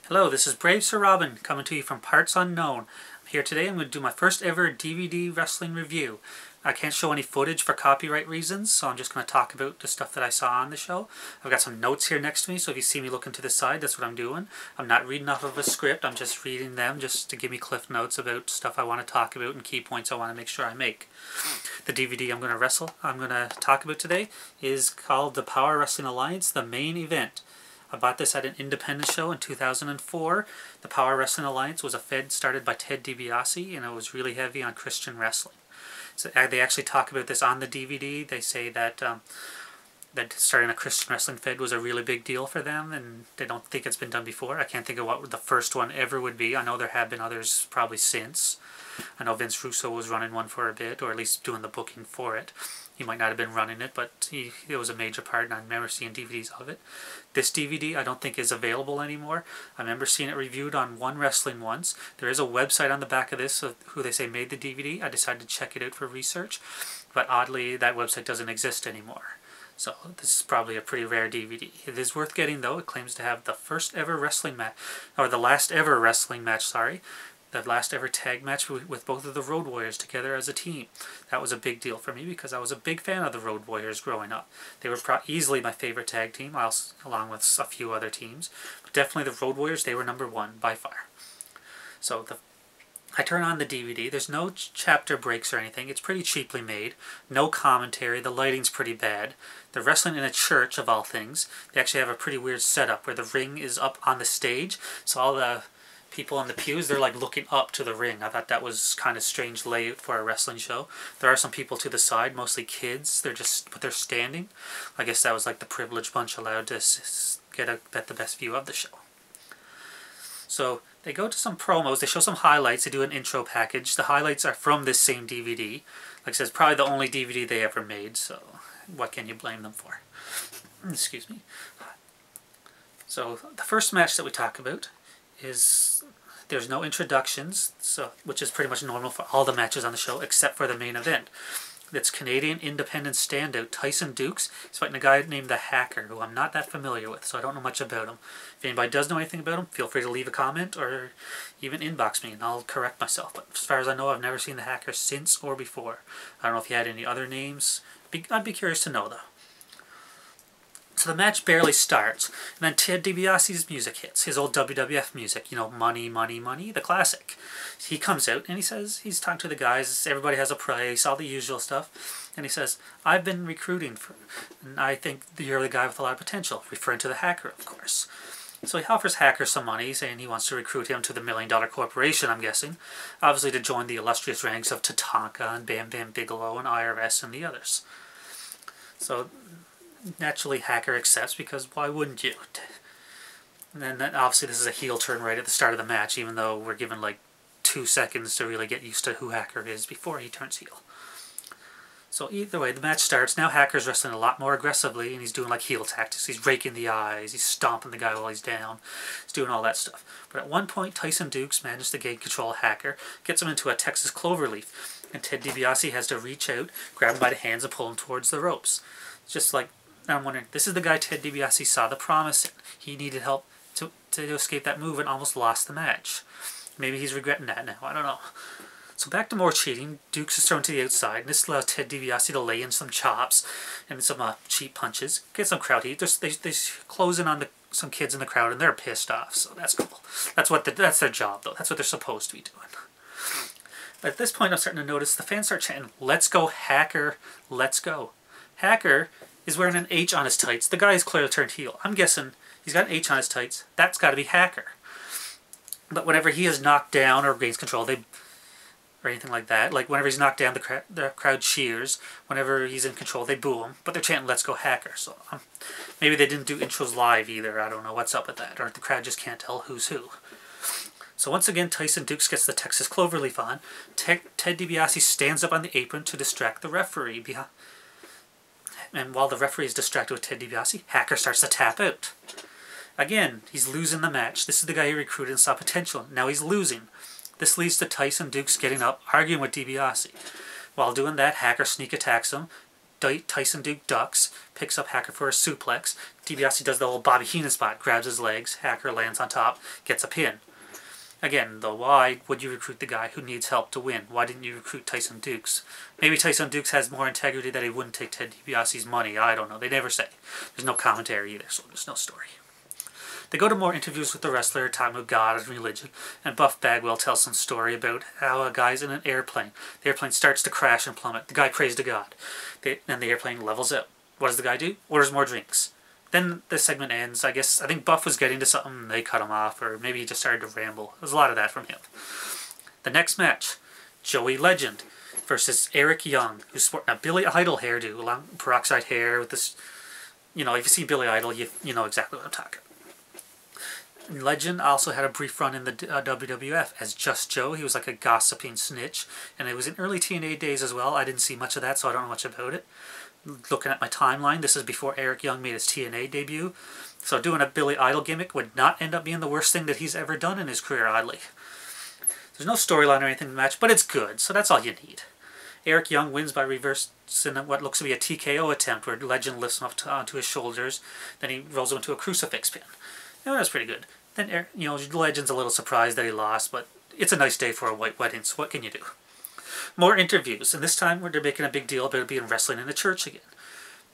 Hello, this is Brave Sir Robin coming to you from Parts Unknown. Here today I'm going to do my first ever DVD wrestling review. I can't show any footage for copyright reasons, so I'm just going to talk about the stuff that I saw on the show. I've got some notes here next to me, so if you see me looking to the side, that's what I'm doing. I'm not reading off of a script, I'm just reading them just to give me cliff notes about stuff I want to talk about and key points I want to make sure I make. The DVD I'm going to talk about today is called The Power Wrestling Alliance, The Main Event. I bought this at an independent show in 2004. The Power Wrestling Alliance was a fed started by Ted DiBiase, and it was really heavy on Christian wrestling. So they actually talk about this on the DVD. They say that that starting a Christian wrestling fed was a really big deal for them, and they don't think it's been done before. I can't think of what the first one ever would be. I know there have been others probably since. I know Vince Russo was running one for a bit, or at least doing the booking for it. He might not have been running it, but it was a major part, and I remember seeing DVDs of it. This DVD I don't think is available anymore. I remember seeing it reviewed on One Wrestling once. There is a website on the back of this of who they say made the DVD. I decided to check it out for research, but oddly that website doesn't exist anymore. So this is probably a pretty rare DVD. It is worth getting though. It claims to have the first ever wrestling match, or the last ever wrestling match, sorry. The last ever tag match with both of the Road Warriors together as a team. That was a big deal for me because I was a big fan of the Road Warriors growing up. They were easily my favorite tag team, along with a few other teams. But definitely the Road Warriors, they were #1 by far. So I turn on the DVD. There's no chapter breaks or anything. It's pretty cheaply made. No commentary. The lighting's pretty bad. They're wrestling in a church, of all things. They actually have a pretty weird setup where the ring is up on the stage. So all the people in the pews, they're like looking up to the ring. I thought that was kind of strange layout for a wrestling show. There are some people to the side, mostly kids. But they're standing. I guess that was like the privileged bunch allowed to get the best view of the show. So they go to some promos. They show some highlights. They do an intro package. The highlights are from this same DVD. Like I said, it's probably the only DVD they ever made. So what can you blame them for? Excuse me. So the first match that we talk about is there's no introductions, which is pretty much normal for all the matches on the show except for the main event. It's Canadian independent standout Tyson Dukes. He's fighting a guy named the Hacker, who I'm not that familiar with, so I don't know much about him. If anybody does know anything about him, feel free to leave a comment or even inbox me and I'll correct myself. But as far as I know, I've never seen the Hacker since or before. I don't know if he had any other names. I'd be curious to know though. So the match barely starts, and then Ted DiBiase's music hits, his old WWF music, you know, Money, Money, Money, the classic. He comes out and he says, he's talking to the guys, everybody has a price, all the usual stuff, and he says, I've been recruiting and I think you're the guy with a lot of potential, referring to the Hacker, of course. So he offers Hacker some money, saying he wants to recruit him to the $1 Million Corporation, I'm guessing, obviously to join the illustrious ranks of Tatanka and Bam Bam Bigelow and IRS and the others. So naturally Hacker accepts, because why wouldn't you? And then obviously this is a heel turn right at the start of the match, even though we're given like 2 seconds to really get used to who Hacker is before he turns heel. So either way, the match starts. Now Hacker's wrestling a lot more aggressively, and he's doing like heel tactics. He's raking the eyes, he's stomping the guy while he's down, he's doing all that stuff. But at one point Tyson Dukes manages to gain control of Hacker, gets him into a Texas cloverleaf, and Ted DiBiase has to reach out, grab him by the hands and pull him towards the ropes. It's just like, I'm wondering, this is the guy Ted DiBiase saw the promise in. He needed help to escape that move and almost lost the match. Maybe he's regretting that now, I don't know. So back to more cheating. Dukes is thrown to the outside, and this allows Ted DiBiase to lay in some chops and some cheap punches. Get some crowd heat. They close in on some kids in the crowd, and they're pissed off, so that's cool. That's their job, though. That's what they're supposed to be doing. But at this point, I'm starting to notice the fans start chanting, "Let's go, Hacker, let's go." Hacker is wearing an H on his tights. The guy is clearly turned heel. I'm guessing he's got an H on his tights. That's got to be Hacker. But whenever he is knocked down or gains control, or anything like that, like whenever he's knocked down, the crowd cheers. Whenever he's in control, they boo him. But they're chanting, "Let's go, Hacker." So maybe they didn't do intros live either. I don't know what's up with that. Or the crowd just can't tell who's who. So once again, Tyson Dukes gets the Texas cloverleaf on. Ted DiBiase stands up on the apron to distract the referee behind. And while the referee is distracted with Ted DiBiase, Hacker starts to tap out. Again, he's losing the match. This is the guy he recruited and saw potential. Now he's losing. This leads to Tyson Dukes getting up, arguing with DiBiase. While doing that, Hacker sneak attacks him, Tyson Duke ducks, picks up Hacker for a suplex. DiBiase does the whole Bobby Heenan spot, grabs his legs, Hacker lands on top, gets a pin. Again, though, why would you recruit the guy who needs help to win? Why didn't you recruit Tyson Dukes? Maybe Tyson Dukes has more integrity that he wouldn't take Ted DiBiase's money. I don't know. They never say. There's no commentary either, so there's no story. They go to more interviews with the wrestler, talking about God and religion, and Buff Bagwell tells some story about how a guy's in an airplane. The airplane starts to crash and plummet. The guy prays to God. Then the airplane levels out. What does the guy do? Orders more drinks. Then the segment ends. I think Buff was getting to something and they cut him off, or maybe he just started to ramble. There's a lot of that from him. The next match, Joey Legend versus Eric Young, who's sporting a Billy Idol hairdo, long peroxide hair with this, if you see Billy Idol, you know exactly what I'm talking about. Legend also had a brief run in the WWF as Just Joe. He was like a gossiping snitch, and it was in early TNA days as well. I didn't see much of that, so I don't know much about it. Looking at my timeline, this is before Eric Young made his TNA debut, so doing a Billy Idol gimmick would not end up being the worst thing that he's ever done in his career, oddly. There's no storyline or anything in the match, but it's good, so that's all you need. Eric Young wins by reversing what looks to be a TKO attempt, where Legend lifts him up onto his shoulders, then he rolls him into a crucifix pin. That's pretty good. Then, Legend's a little surprised that he lost, but it's a nice day for a white wedding, so what can you do? More interviews, and this time they're making a big deal about it being wrestling in the church again.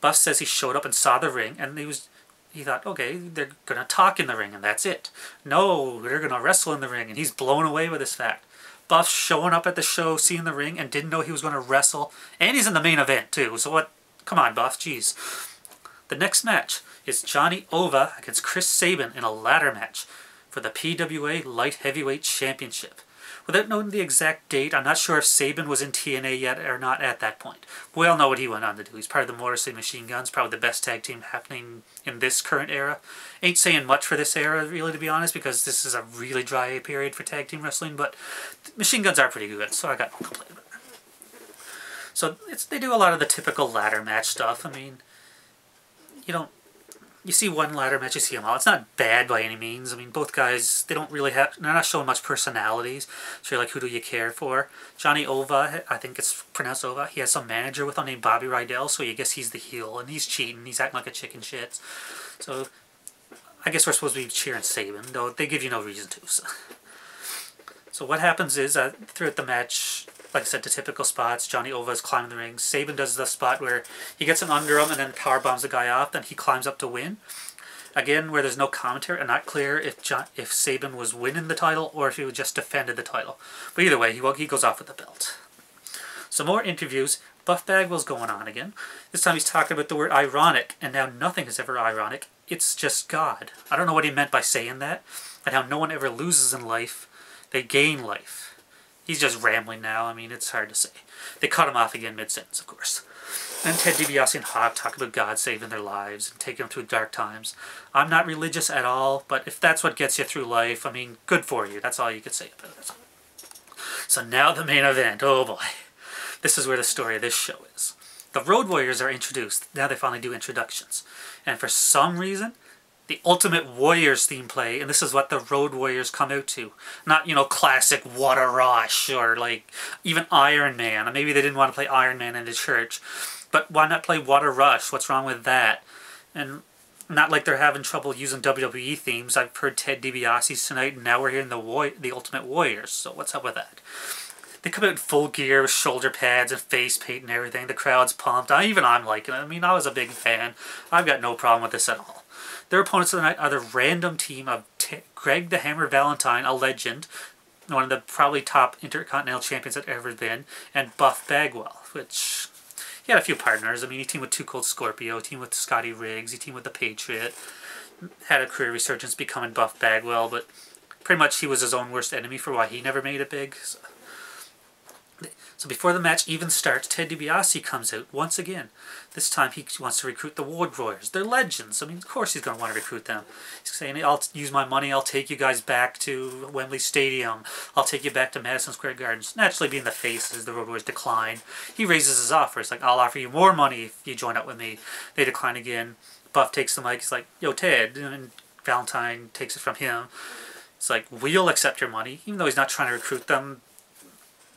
Buff says he showed up and saw the ring, and he thought, okay, they're going to talk in the ring, and that's it. No, they're going to wrestle in the ring, and he's blown away with this fact. Buff showing up at the show, seeing the ring, and didn't know he was going to wrestle, and he's in the main event, too, so what? Come on, Buff, jeez. The next match is Johnny Ova against Chris Sabin in a ladder match for the PWA Light Heavyweight Championship. Without knowing the exact date, I'm not sure if Sabin was in TNA yet or not at that point. We all know what he went on to do. He's part of the Motor City Machine Guns, probably the best tag team happening in this current era. Ain't saying much for this era, really, to be honest, because this is a really dry period for tag team wrestling, but Machine Guns are pretty good, so I got no complaint about it. So they do a lot of the typical ladder match stuff. I mean, you see one ladder match, you see them all. It's not bad by any means. I mean, both guys, they're not showing much personalities. So you're like, who do you care for? Johnny Ova, I think it's pronounced Ova, he has some manager with him named Bobby Rydell, so you guess he's the heel, and he's cheating, he's acting like a chicken shit. So, I guess we're supposed to be cheering Sabin, though they give you no reason to. So what happens is, throughout the match, like I said, the typical spots, Johnny Ova is climbing the ring. Sabin does the spot where he gets him under him and then power bombs the guy off, then he climbs up to win. Again, where there's no commentary, I'm not clear if Sabin was winning the title or if he just defended the title. But either way, he goes off with the belt. Some more interviews. Buff Bagwell's going on again. This time he's talking about the word ironic, and now nothing is ever ironic. It's just God. I don't know what he meant by saying that, and how no one ever loses in life. They gain life. He's just rambling now. I mean, it's hard to say. They cut him off again mid-sentence, of course. And Ted DiBiase and Hawk talk about God saving their lives and taking them through dark times. I'm not religious at all, but if that's what gets you through life, I mean, good for you. That's all you could say about it. So now the main event. Oh boy. This is where the story of this show is. The Road Warriors are introduced. Now they finally do introductions. And for some reason, the Ultimate Warriors theme play, and this is what the Road Warriors come out to. Not, classic What a Rush, or like, even Iron Man. Maybe they didn't want to play Iron Man in the church, but why not play What a Rush? What's wrong with that? And not like they're having trouble using WWE themes. I've heard Ted DiBiase's tonight, and now we're hearing the Ultimate Warriors, so what's up with that? They come out in full gear with shoulder pads and face paint and everything. The crowd's pumped. Even I'm liking it. I mean, I was a big fan. I've got no problem with this at all. Their opponents of the night are the random team of Greg the Hammer Valentine, a legend, one of the probably top Intercontinental champions that ever been, and Buff Bagwell, which he had a few partners. I mean, he teamed with Too Cold Scorpio, teamed with Scotty Riggs, he teamed with the Patriot, had a career resurgence becoming Buff Bagwell, but pretty much he was his own worst enemy for why he never made it big. So before the match even starts, Ted DiBiase comes out once again. This time he wants to recruit the Road Warriors. They're legends. I mean, of course he's going to want to recruit them. He's saying, I'll use my money, I'll take you guys back to Wembley Stadium. I'll take you back to Madison Square Garden. Naturally, being the face as the Road Warriors decline, he raises his offer. It's like, I'll offer you more money if you join up with me. They decline again. Buff takes the mic. He's like, yo, Ted. And Valentine takes it from him. It's like, we'll accept your money. Even though he's not trying to recruit them,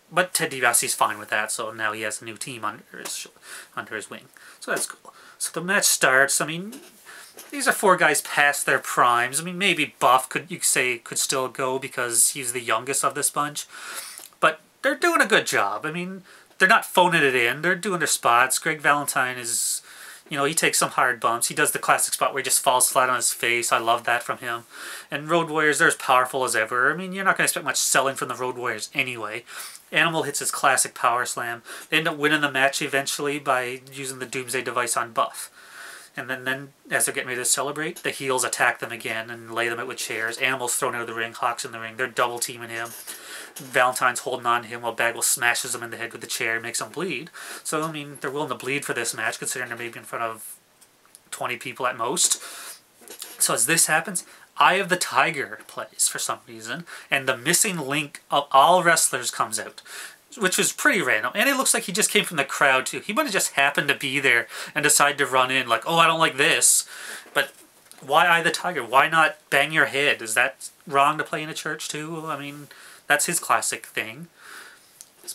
But Ted DiBiase's fine with that, so now he has a new team under his wing. So that's cool. So the match starts. I mean, these are 4 guys past their primes. I mean, maybe Buff could still go because he's the youngest of this bunch. But they're doing a good job. I mean, they're not phoning it in. They're doing their spots. Greg Valentine is, you know, he takes some hard bumps. He does the classic spot where he just falls flat on his face. I love that from him. And Road Warriors, they're as powerful as ever. I mean, you're not going to expect much selling from the Road Warriors anyway. Animal hits his classic power slam. They end up winning the match eventually by using the Doomsday device on Buff. And then as they're getting ready to celebrate, the heels attack them again and lay them out with chairs. Animal's thrown out of the ring. Hawk's in the ring. They're double teaming him. Valentine's holding on to him while Bagwell smashes him in the head with the chair and makes him bleed. So, I mean, they're willing to bleed for this match, considering they're maybe in front of 20 people at most. So as this happens, Eye of the Tiger plays for some reason, and the missing link of all wrestlers comes out, which was pretty random. And it looks like he just came from the crowd, too. He might have just happened to be there and decided to run in like, oh, I don't like this. But why Eye of the Tiger? Why not bang your head? Is that wrong to play in a church, too? I mean, that's his classic thing.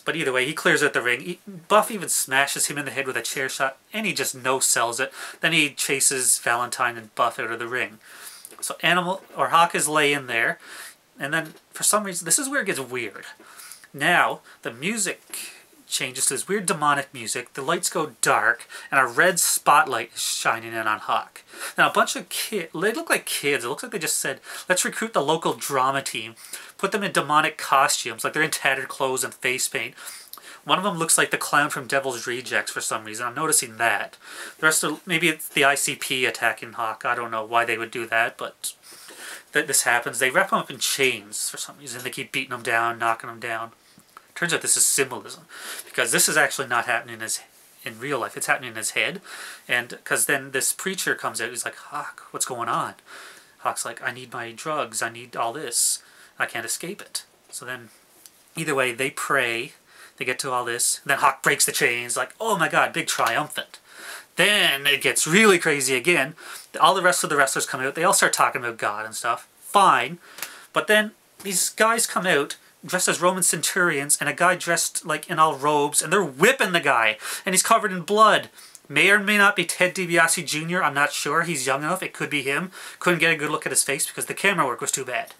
But either way, he clears out the ring. Buff even smashes him in the head with a chair shot, and he just no-sells it. Then he chases Valentine and Buff out of the ring. So Hawk is laying there, and then for some reason, this is where it gets weird. Now, the music changes to this weird demonic music, the lights go dark, and a red spotlight is shining in on Hawk. Now, a bunch of kids, they look like kids, it looks like they just said, let's recruit the local drama team, put them in demonic costumes, like they're in tattered clothes and face paint. One of them looks like the clown from Devil's Rejects for some reason. I'm noticing that. The rest of, maybe it's the ICP attacking Hawk. I don't know why they would do that, but this happens. They wrap him up in chains for some reason. They keep beating him down, knocking him down. Turns out this is symbolism, because this is actually not happening in real life. It's happening in his head, and because then this preacher comes out. He's like, Hawk, what's going on? Hawk's like, I need my drugs. I need all this. I can't escape it. So then, either way, they pray. They get to all this. Then Hawk breaks the chains, like, oh my god, big triumphant. Then it gets really crazy again. All the rest of the wrestlers come out. They all start talking about God and stuff. Fine. But then these guys come out dressed as Roman centurions, and a guy dressed like in all robes, and they're whipping the guy, and he's covered in blood. May or may not be Ted DiBiase Jr., I'm not sure. He's young enough, it could be him. Couldn't get a good look at his face because the camera work was too bad.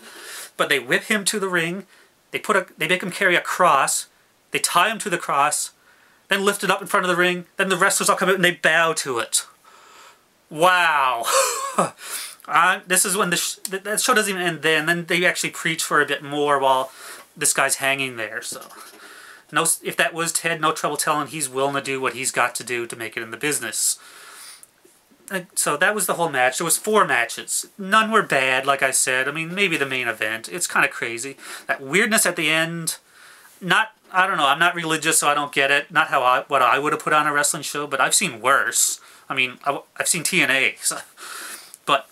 But they whip him to the ring, they make him carry a cross, they tie him to the cross, then lift it up in front of the ring, then the wrestlers all come out and they bow to it. Wow. This is when that show doesn't even end then they actually preach for a bit more while this guy's hanging there, so no, if that was Ted, no trouble telling he's willing to do what he's got to do to make it in the business. So that was the whole match. There was 4 matches. None were bad, like I said. I mean, maybe the main event. It's kind of crazy. That weirdness at the end, I don't know, I'm not religious, so I don't get it. Not what I would have put on a wrestling show, but I've seen worse. I mean, I've seen TNA, so, but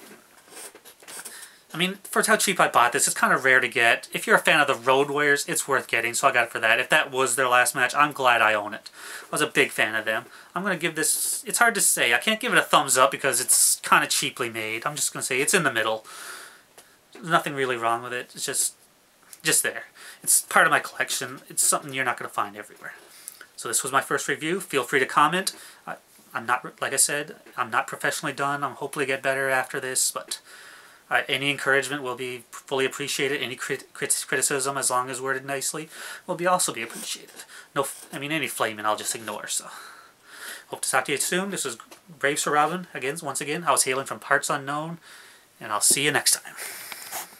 I mean, for how cheap I bought this, it's kind of rare to get. If you're a fan of the Road Warriors, it's worth getting, so I got it for that. If that was their last match, I'm glad I own it. I was a big fan of them. I'm going to give this, it's hard to say. I can't give it a thumbs up because it's kind of cheaply made. I'm just going to say it's in the middle. There's nothing really wrong with it. It's just there. It's part of my collection. It's something you're not going to find everywhere. So this was my first review. Feel free to comment. I'm not, like I said, I'm not professionally done. I'm hopefully get better after this, but any encouragement will be fully appreciated. Any criticism, as long as worded nicely, will also be appreciated. No, I mean, any flaming I'll just ignore, so. Hope to talk to you soon. This was Brave Sir Robin, once again. I was hailing from parts unknown, and I'll see you next time.